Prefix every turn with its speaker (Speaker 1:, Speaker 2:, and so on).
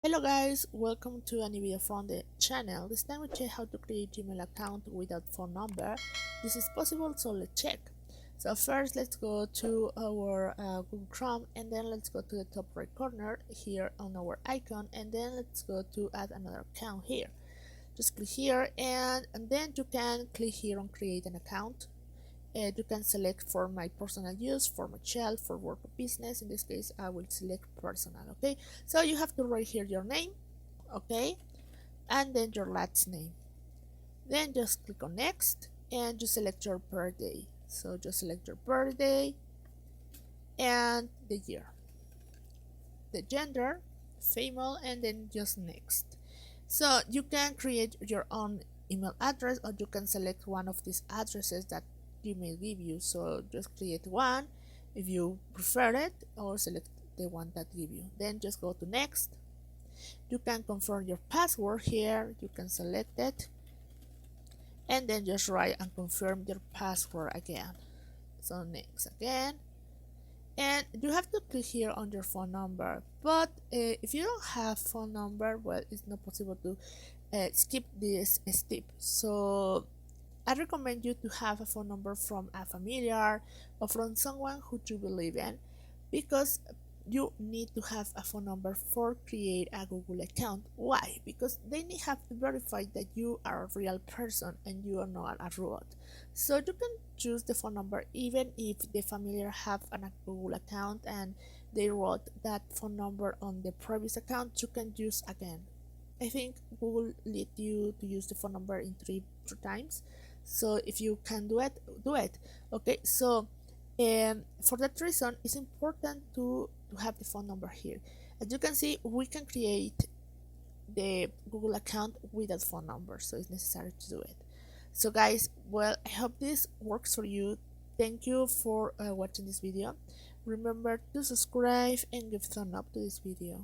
Speaker 1: Hello guys, welcome to a new video from the channel. This time we check how to create Gmail account without phone number. This is possible, so let's check. So first let's go to our Google Chrome, and then let's go to the top right corner here on our icon, and then let's go to add another account here. Just click here, and then you can click here on create an account. You can select for my personal use, for my child, for work or business. In this case I will select personal. Okay, so you have to write here your name, okay, and then your last name. Then just click on next and just select your birthday. So just select your birthday and the year, the gender, female, and then just next. So you can create your own email address, or you can select one of these addresses that Gmail give you. So just create one if you prefer it, or select the one that give you. Then just go to next. You can confirm your password here. You can select it, and then just write and confirm your password again. So next again, and you have to click here on your phone number. But if you don't have phone number, well, it's not possible to skip this step. So I recommend you to have a phone number from a familiar or from someone who you believe in, because you need to have a phone number for create a Google account. Why? Because they need have to verify that you are a real person and you are not a robot. So you can choose the phone number even if the familiar have a Google account and they wrote that phone number on the previous account. You can use again. I think Google let you to use the phone number in three times. So if you can do it, do it. Okay, so for that reason it's important to have the phone number here. As you can see, we can create the Google account without phone number, so it's necessary to do it. So guys, well, I hope this works for you. Thank you for watching this video. Remember to subscribe and give thumb up to this video.